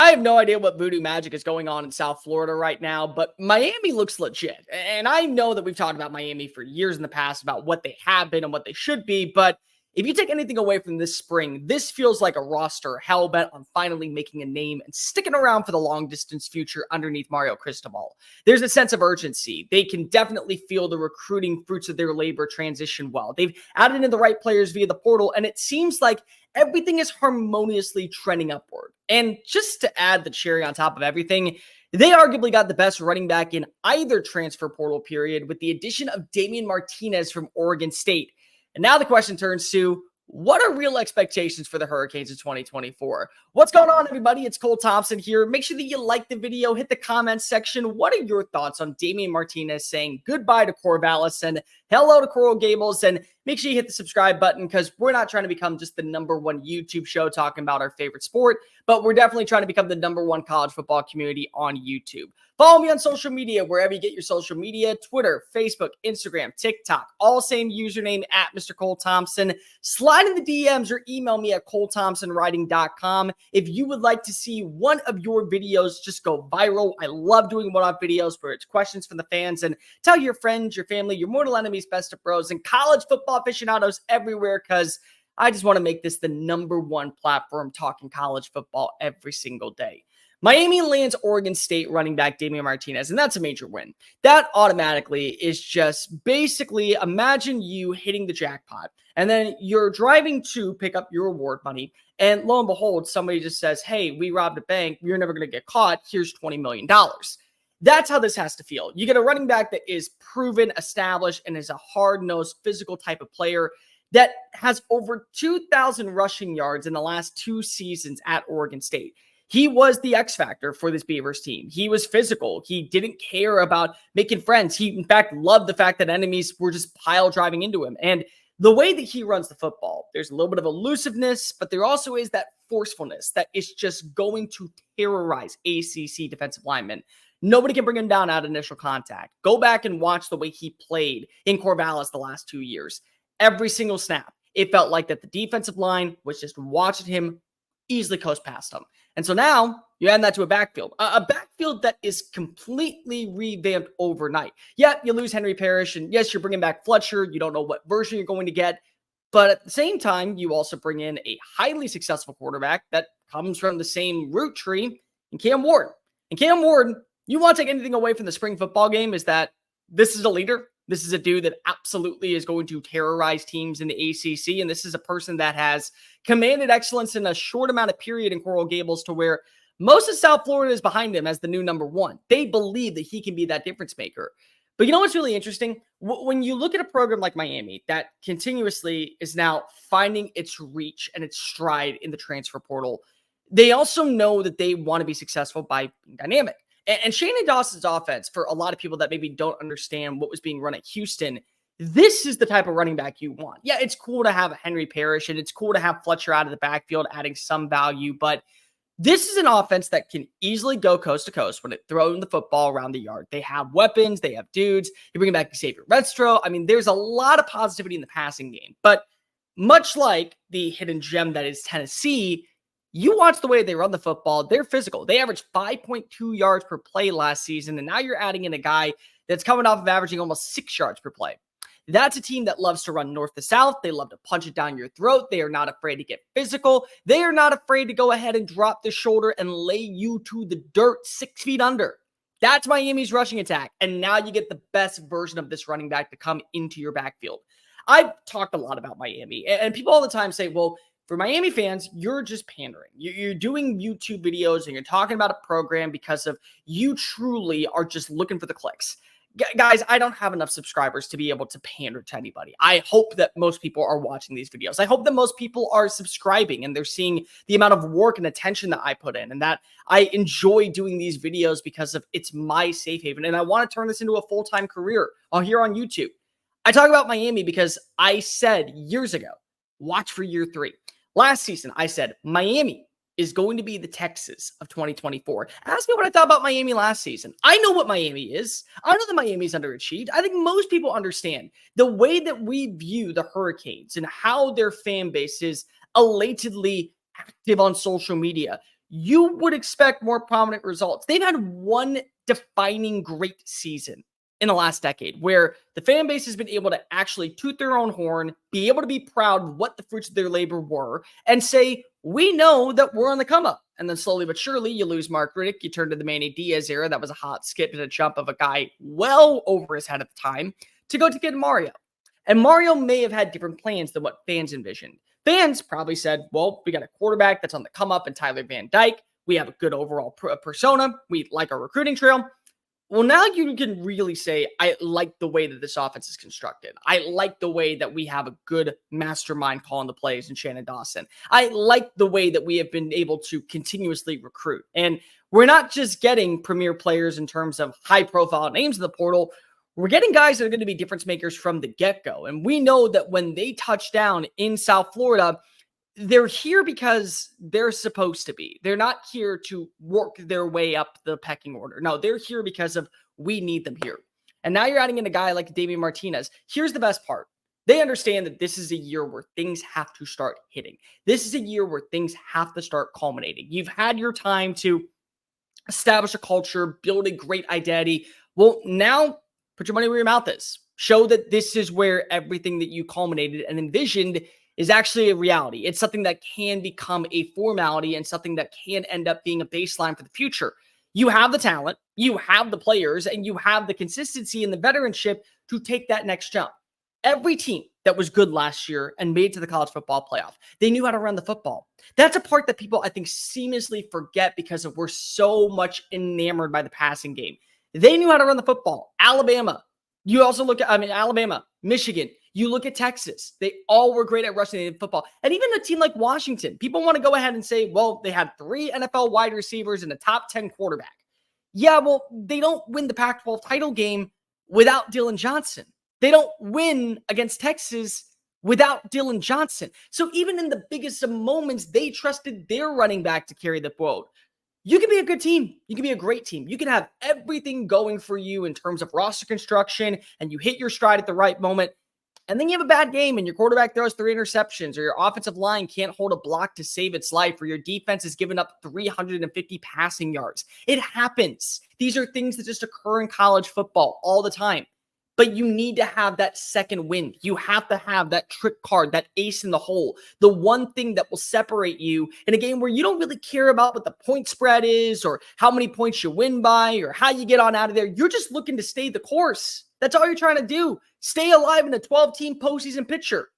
I have no idea what voodoo magic is going on in South Florida right now, but Miami looks legit. And I know that we've talked about Miami for years in the past about what they have been and what they should be, but if you take anything away from this spring, this feels like a roster hell-bent on finally making a name and sticking around for the long-distance future underneath Mario Cristobal. There's a sense of urgency. They can definitely feel the recruiting fruits of their labor transition well. They've added in the right players via the portal, and it seems like everything is harmoniously trending upward. And just to add the cherry on top of everything, they arguably got the best running back in either transfer portal period with the addition of Damien Martinez from Oregon State. And now the question turns to, what are real expectations for the Hurricanes in 2024? What's going on, everybody? It's Cole Thompson here. Make sure that you like the video, hit the comments section. What are your thoughts on Damien Martinez saying goodbye to Corvallis and hello to Coral Gables? And make sure you hit the subscribe button, because we're not trying to become just the #1 YouTube show talking about our favorite sport, but we're definitely trying to become the #1 college football community on YouTube. Follow me on social media, wherever you get your social media, Twitter, Facebook, Instagram, TikTok, all same username at Mr. Cole Thompson. Slide in the DMs or email me at colethompsonwriting.com if you would like to see one of your videos just go viral. I love doing one-off videos where it's questions from the fans, and tell your friends, your family, your mortal enemies, best of bros, and college football aficionados everywhere, because I just want to make this the #1 platform talking college football every single day. Miami lands Oregon State running back Damien Martinez, and that's a major win. That automatically is just basically, imagine you hitting the jackpot, and then you're driving to pick up your reward money, and lo and behold, somebody just says, hey, we robbed a bank, you're never going to get caught, here's $20 million. That's how this has to feel. You get a running back that is proven, established, and is a hard-nosed, physical type of player that has over 2,000 rushing yards in the last 2 seasons at Oregon State. He was the X factor for this Beavers team. He was physical. He didn't care about making friends. He, in fact, loved the fact that enemies were just pile driving into him. And the way that he runs the football, there's a little bit of elusiveness, but there also is that forcefulness that is just going to terrorize ACC defensive linemen. Nobody can bring him down at initial contact. Go back and watch the way he played in Corvallis the last 2 years. Every single snap, it felt like that the defensive line was just watching him easily coast past him. And so now you add that to a backfield that is completely revamped overnight. Yeah, you lose Henry Parrish, and yes, you're bringing back Fletcher. You don't know what version you're going to get. But at the same time, you also bring in a highly successful quarterback that comes from the same root tree in Cam Ward. And Cam Ward, you want to take anything away from the spring football game, is that this is a leader. This is a dude that absolutely is going to terrorize teams in the ACC. And this is a person that has commanded excellence in a short amount of period in Coral Gables, to where most of South Florida is behind him as the new #1. They believe that he can be that difference maker. But you know what's really interesting? When you look at a program like Miami that continuously is now finding its reach and its stride in the transfer portal, they also know that they want to be successful by being dynamic. And Shannon Dawson's offense, for a lot of people that maybe don't understand what was being run at Houston, this is the type of running back you want. Yeah, it's cool to have Henry Parrish, and it's cool to have Fletcher out of the backfield adding some value, but this is an offense that can easily go coast to coast when it throws the football around the yard. They have weapons. They have dudes. You bring back Xavier Redstro. I mean, there's a lot of positivity in the passing game, but much like the hidden gem that is Tennessee, you watch the way they run the football. They're physical. They averaged 5.2 yards per play last season, and now you're adding in a guy that's coming off of averaging almost 6 yards per play. That's a team that loves to run north to south. They love to punch it down your throat. They are not afraid to get physical. They are not afraid to go ahead and drop the shoulder and lay you to the dirt 6 feet under. That's Miami's rushing attack, and now you get the best version of this running back to come into your backfield. I've talked a lot about Miami, and people all the time say, well, for Miami fans, you're just pandering. You're doing YouTube videos and you're talking about a program because of you truly are just looking for the clicks. Guys, I don't have enough subscribers to be able to pander to anybody. I hope that most people are watching these videos. I hope that most people are subscribing and they're seeing the amount of work and attention that I put in, and that I enjoy doing these videos because of it's my safe haven. And I want to turn this into a full-time career here on YouTube. I talk about Miami because I said years ago, watch for year 3. Last season, I said Miami is going to be the Texas of 2024. Ask me what I thought about Miami last season. I know what Miami is. I know that Miami's underachieved. I think most people understand the way that we view the Hurricanes and how their fan base is elatedly active on social media. you would expect more prominent results. They've had one defining great season in the last decade where the fan base has been able to actually toot their own horn, be able to be proud of what the fruits of their labor were, and say, we know that we're on the come up. And then slowly but surely, you lose Mark Riddick, you turn to the Manny Diaz era. That was a hot skip and a jump of a guy well over his head at the time to go to get Mario. And Mario may have had different plans than what fans envisioned. Fans probably said, well, we got a quarterback that's on the come up in Tyler Van Dyke. We have a good overall persona. We like our recruiting trail. Well, now you can really say, I like the way that this offense is constructed. I like the way that we have a good mastermind calling the plays in Shannon Dawson. I like the way that we have been able to continuously recruit. And we're not just getting premier players in terms of high-profile names in the portal. We're getting guys that are going to be difference makers from the get-go. And we know that when they touch down in South Florida, they're here because they're supposed to be. They're not here to work their way up the pecking order. No, they're here because of we need them here. And now you're adding in a guy like Damien Martinez. Here's the best part. They understand that this is a year where things have to start hitting. This is a year where things have to start culminating. You've had your time to establish a culture, build a great identity. Well, now put your money where your mouth is. Show that this is where everything that you culminated and envisioned is actually a reality. It's something that can become a formality and something that can end up being a baseline for the future. You have the talent, you have the players, and you have the consistency and the veteranship to take that next jump. Every team that was good last year and made it to the college football playoff, they knew how to run the football. That's a part that people, I think, seamlessly forget because we're so much enamored by the passing game. They knew how to run the football. Alabama. You also look at, Alabama, Michigan. You look at Texas. They all were great at rushing the football. And even a team like Washington, people want to go ahead and say, well, they had 3 NFL wide receivers and a top 10 quarterback. Yeah, well, they don't win the Pac-12 title game without Dylan Johnson. They don't win against Texas without Dylan Johnson. So even in the biggest of moments, they trusted their running back to carry the boat. You can be a good team. You can be a great team. You can have everything going for you in terms of roster construction, and you hit your stride at the right moment. And then you have a bad game and your quarterback throws 3 interceptions, or your offensive line can't hold a block to save its life, or your defense has given up 350 passing yards. It happens. These are things that just occur in college football all the time. But you need to have that second win. You have to have that trick card, that ace in the hole, the one thing that will separate you in a game where you don't really care about what the point spread is or how many points you win by or how you get on out of there. You're just looking to stay the course. That's all you're trying to do. Stay alive in a 12-team postseason picture.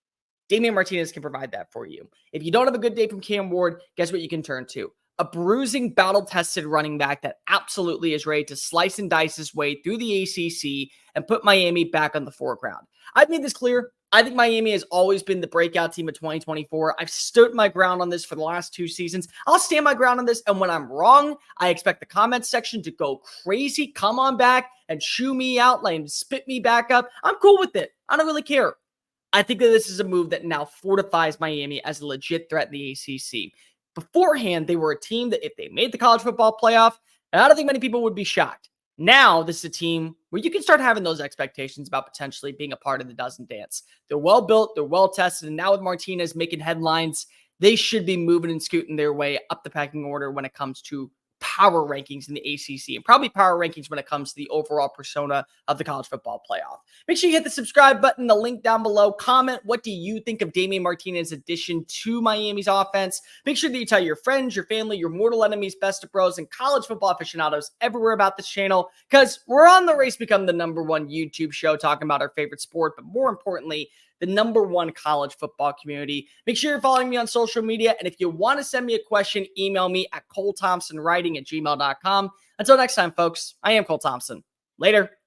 Damien Martinez can provide that for you. If you don't have a good day from Cam Ward, guess what you can turn to? A bruising, battle-tested running back that absolutely is ready to slice and dice his way through the ACC and put Miami back on the foreground. I've made this clear. I think Miami has always been the breakout team of 2024. I've stood my ground on this for the last 2 seasons. I'll stand my ground on this, and when I'm wrong, I expect the comment section to go crazy. Come on back and chew me out, like spit me back up. I'm cool with it. I don't really care. I think that this is a move that now fortifies Miami as a legit threat in the ACC. Beforehand, they were a team that if they made the college football playoff, I don't think many people would be shocked. Now, this is a team where you can start having those expectations about potentially being a part of the dozen dance. They're well built, they're well tested, and now with Martinez making headlines, they should be moving and scooting their way up the pecking order when it comes to power rankings in the ACC, and probably power rankings when it comes to the overall persona of the college football playoff. Make sure you hit the subscribe button, the link down below. Comment, what do you think of Damien Martinez's addition to Miami's offense? Make sure that you tell your friends, your family, your mortal enemies, best of bros, and college football aficionados everywhere about this channel, because we're on the race to become the #1 YouTube show talking about our favorite sport, but more importantly, the #1 college football community. Make sure you're following me on social media. And if you want to send me a question, email me at colethompsonwriting@gmail.com. Until next time, folks, I am Cole Thompson. Later.